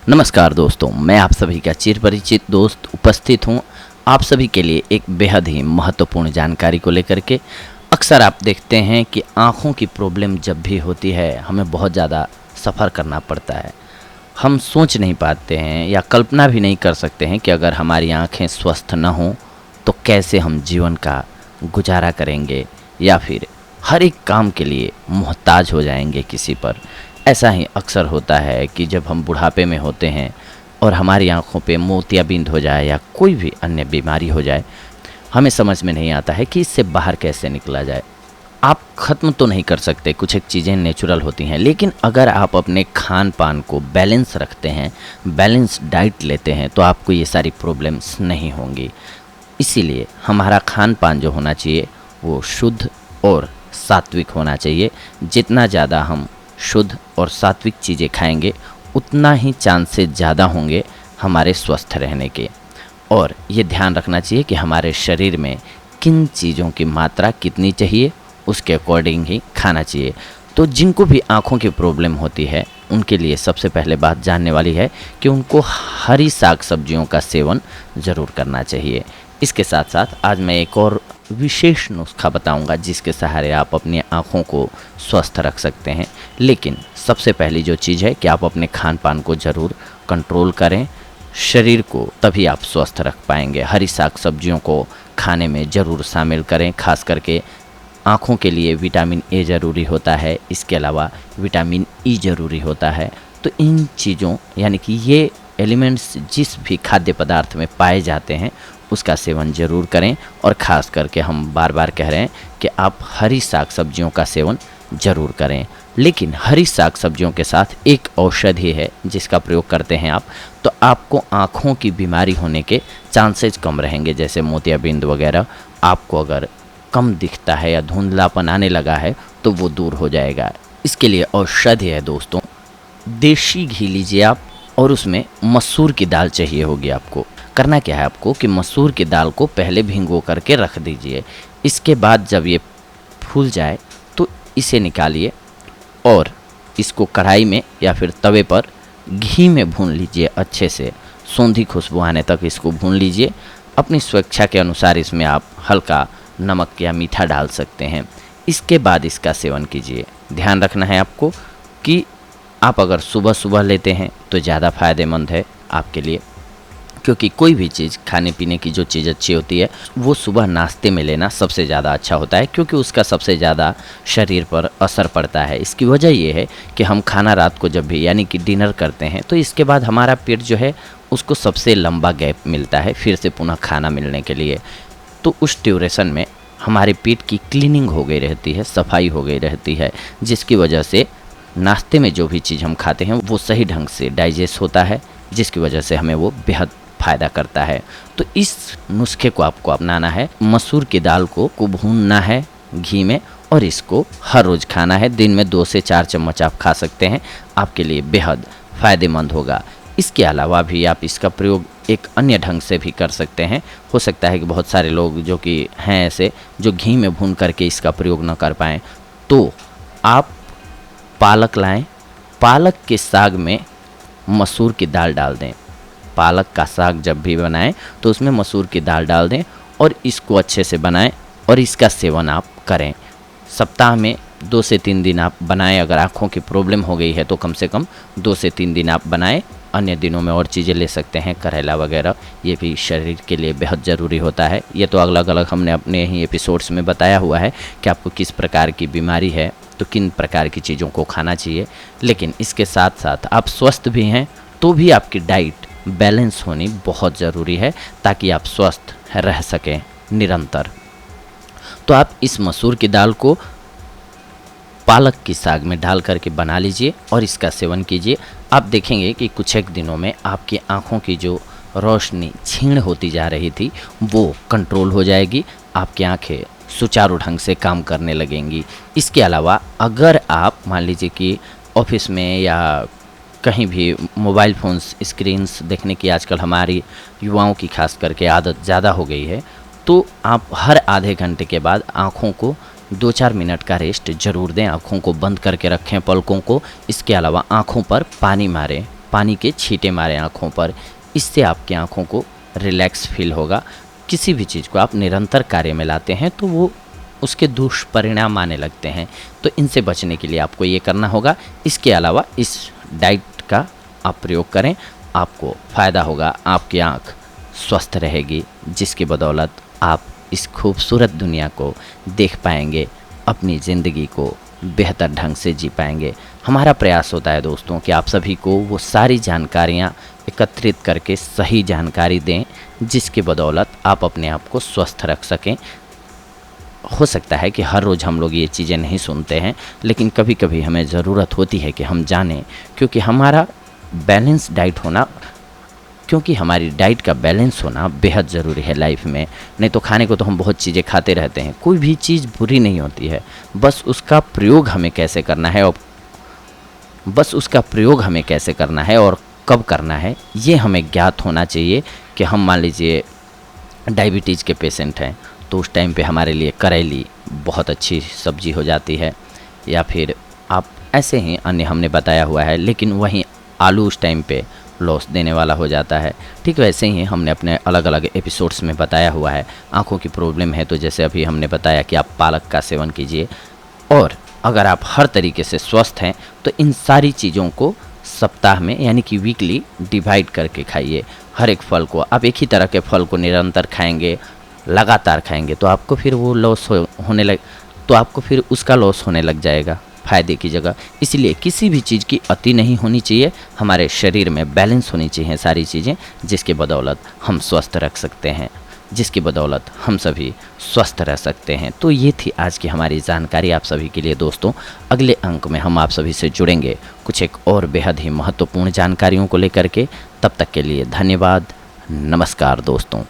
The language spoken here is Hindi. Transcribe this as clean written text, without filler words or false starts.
नमस्कार दोस्तों, मैं आप सभी का चिर परिचित दोस्त उपस्थित हूँ आप सभी के लिए एक बेहद ही महत्वपूर्ण जानकारी को लेकर के। अक्सर आप देखते हैं कि आँखों की प्रॉब्लम जब भी होती है हमें बहुत ज़्यादा सफ़र करना पड़ता है। हम सोच नहीं पाते हैं या कल्पना भी नहीं कर सकते हैं कि अगर हमारी आँखें स्वस्थ न हों तो कैसे हम जीवन का गुजारा करेंगे या फिर हर एक काम के लिए मोहताज हो जाएंगे किसी पर। ऐसा ही अक्सर होता है कि जब हम बुढ़ापे में होते हैं और हमारी आँखों पे मोतियाबिंद हो जाए या कोई भी अन्य बीमारी हो जाए, हमें समझ में नहीं आता है कि इससे बाहर कैसे निकला जाए। आप ख़त्म तो नहीं कर सकते, कुछ एक चीज़ें नेचुरल होती हैं, लेकिन अगर आप अपने खान पान को बैलेंस रखते हैं, बैलेंस डाइट लेते हैं, तो आपको ये सारी प्रॉब्लम्स नहीं होंगी। इसीलिए हमारा खान पान जो होना चाहिए वो शुद्ध और सात्विक होना चाहिए। जितना ज़्यादा हम शुद्ध और सात्विक चीज़ें खाएंगे उतना ही चांसेस ज़्यादा होंगे हमारे स्वस्थ रहने के। और ये ध्यान रखना चाहिए कि हमारे शरीर में किन चीज़ों की मात्रा कितनी चाहिए, उसके अकॉर्डिंग ही खाना चाहिए। तो जिनको भी आँखों की प्रॉब्लम होती है उनके लिए सबसे पहले बात जानने वाली है कि उनको हरी साग सब्जियों का सेवन ज़रूर करना चाहिए। इसके साथ साथ आज मैं एक और विशेष नुस्खा बताऊंगा जिसके सहारे आप अपनी आँखों को स्वस्थ रख सकते हैं। लेकिन सबसे पहली जो चीज़ है कि आप अपने खान पान को ज़रूर कंट्रोल करें, शरीर को, तभी आप स्वस्थ रख पाएंगे। हरी साग सब्जियों को खाने में ज़रूर शामिल करें। खास करके आँखों के लिए विटामिन ए ज़रूरी होता है, इसके अलावा विटामिन ई ज़रूरी होता है। तो इन चीज़ों यानी कि ये एलिमेंट्स जिस भी खाद्य पदार्थ में पाए जाते हैं उसका सेवन ज़रूर करें। और ख़ास करके हम बार बार कह रहे हैं कि आप हरी साग सब्जियों का सेवन ज़रूर करें। लेकिन हरी साग सब्जियों के साथ एक औषधि है जिसका प्रयोग करते हैं आप, तो आपको आँखों की बीमारी होने के चांसेस कम रहेंगे। जैसे मोतियाबिंद वगैरह आपको अगर कम दिखता है या धुंधलापन आने लगा है तो वो दूर हो जाएगा। इसके लिए औषधि है दोस्तों, देसी घी लीजिए आप और उसमें मसूर की दाल चाहिए होगी। आपको करना क्या है, आपको कि मसूर की दाल को पहले भिगो करके रख दीजिए। इसके बाद जब ये फूल जाए तो इसे निकालिए और इसको कढ़ाई में या फिर तवे पर घी में भून लीजिए अच्छे से, सौंधी खुशबू आने तक इसको भून लीजिए। अपनी स्वेच्छा के अनुसार इसमें आप हल्का नमक या मीठा डाल सकते हैं। इसके बाद इसका सेवन कीजिए। ध्यान रखना है आपको कि आप अगर सुबह सुबह लेते हैं तो ज़्यादा फ़ायदेमंद है आपके लिए, क्योंकि कोई भी चीज़ खाने पीने की जो चीज़ अच्छी होती है वो सुबह नाश्ते में लेना सबसे ज़्यादा अच्छा होता है, क्योंकि उसका सबसे ज़्यादा शरीर पर असर पड़ता है। इसकी वजह ये है कि हम खाना रात को जब भी यानी कि डिनर करते हैं तो इसके बाद हमारा पेट जो है उसको सबसे लंबा गैप मिलता है फिर से पुनः खाना मिलने के लिए। तो उस ड्यूरेशन में हमारे पेट की क्लीनिंग हो गई रहती है, सफाई हो गई रहती है, जिसकी वजह से नाश्ते में जो भी चीज़ हम खाते हैं वो सही ढंग से डाइजेस्ट होता है, जिसकी वजह से हमें वो बेहद फ़ायदा करता है। तो इस नुस्खे को आपको अपनाना है। मसूर की दाल को भूनना है घी में और इसको हर रोज़ खाना है। दिन में 2 से 4 चम्मच आप खा सकते हैं, आपके लिए बेहद फ़ायदेमंद होगा। इसके अलावा भी आप इसका प्रयोग एक अन्य ढंग से भी कर सकते हैं। हो सकता है कि बहुत सारे लोग जो कि हैं ऐसे जो घी में भून करके इसका प्रयोग न कर पाएँ, तो आप पालक लाएं, पालक के साग में मसूर की दाल डाल दें। पालक का साग जब भी बनाएं तो उसमें मसूर की दाल डाल दें और इसको अच्छे से बनाएं और इसका सेवन आप करें। सप्ताह में 2 से 3 दिन आप बनाएं। अगर आँखों की प्रॉब्लम हो गई है तो कम से कम 2 से 3 दिन आप बनाएं। अन्य दिनों में और चीज़ें ले सकते हैं, करेला वगैरह, ये भी शरीर के लिए बेहद ज़रूरी होता है। ये तो अलग अलग हमने अपने ही एपिसोड्स में बताया हुआ है कि आपको किस प्रकार की बीमारी है तो किन प्रकार की चीज़ों को खाना चाहिए। लेकिन इसके साथ साथ आप स्वस्थ भी हैं तो भी आपकी डाइट बैलेंस होनी बहुत ज़रूरी है ताकि आप स्वस्थ रह सकें निरंतर। तो आप इस मसूर की दाल को पालक की साग में डाल करके बना लीजिए और इसका सेवन कीजिए। आप देखेंगे कि कुछ एक दिनों में आपकी आँखों की जो रोशनी क्षीण होती जा रही थी वो कंट्रोल हो जाएगी, आपकी आँखें सुचारू ढंग से काम करने लगेंगी। इसके अलावा अगर आप मान लीजिए कि ऑफिस में या कहीं भी मोबाइल फ़ोन्स स्क्रीन्स देखने की आजकल हमारी युवाओं की खास करके आदत ज़्यादा हो गई है, तो आप हर आधे घंटे के बाद आँखों को 2-4 मिनट का रेस्ट ज़रूर दें। आँखों को बंद करके रखें, पलकों को। इसके अलावा आँखों पर पानी मारें, पानी के छींटे मारें आँखों पर, इससे आपकी आँखों को रिलैक्स फील होगा। किसी भी चीज़ को आप निरंतर कार्य में लाते हैं तो वो उसके दुष्परिणाम आने लगते हैं, तो इनसे बचने के लिए आपको ये करना होगा। इसके अलावा इस डाइट का आप प्रयोग करें, आपको फ़ायदा होगा, आपकी आँख स्वस्थ रहेगी, जिसकी बदौलत आप इस खूबसूरत दुनिया को देख पाएंगे, अपनी ज़िंदगी को बेहतर ढंग से जी पाएंगे। हमारा प्रयास होता है दोस्तों कि आप सभी को वो सारी जानकारियाँ एकत्रित करके सही जानकारी दें, जिसकी बदौलत आप अपने आप को स्वस्थ रख सकें। हो सकता है कि हर रोज़ हम लोग ये चीज़ें नहीं सुनते हैं, लेकिन कभी कभी हमें ज़रूरत होती है कि हम जानें, क्योंकि हमारा बैलेंस डाइट होना क्योंकि हमारी डाइट का बैलेंस होना बेहद ज़रूरी है लाइफ में। नहीं तो खाने को तो हम बहुत चीज़ें खाते रहते हैं, कोई भी चीज़ बुरी नहीं होती है, बस उसका प्रयोग हमें कैसे करना है और कब करना है ये हमें ज्ञात होना चाहिए। कि हम मान लीजिए डायबिटीज़ के पेशेंट हैं, तो उस टाइम पे हमारे लिए करेली बहुत अच्छी सब्जी हो जाती है, या फिर आप ऐसे ही अन्य हमने बताया हुआ है, लेकिन वहीं आलू उस टाइम पे लॉस देने वाला हो जाता है। ठीक वैसे ही हमने अपने अलग अलग एपिसोड्स में बताया हुआ है। आँखों की प्रॉब्लम है तो जैसे अभी हमने बताया कि आप पालक का सेवन कीजिए, और अगर आप हर तरीके से स्वस्थ हैं तो इन सारी चीज़ों को सप्ताह में यानी कि वीकली डिवाइड करके खाइए। हर एक फल को आप एक ही तरह के फल को निरंतर खाएंगे, लगातार खाएंगे, तो आपको फिर वो उसका लॉस होने लग जाएगा फ़ायदे की जगह। इसलिए किसी भी चीज़ की अति नहीं होनी चाहिए, हमारे शरीर में बैलेंस होनी चाहिए सारी चीज़ें, जिसकी बदौलत हम स्वस्थ रख सकते हैं, जिसकी बदौलत हम सभी स्वस्थ रह सकते हैं। तो ये थी आज की हमारी जानकारी आप सभी के लिए दोस्तों। अगले अंक में हम आप सभी से जुड़ेंगे कुछ एक और बेहद ही महत्वपूर्ण जानकारियों को लेकर के। तब तक के लिए धन्यवाद, नमस्कार दोस्तों।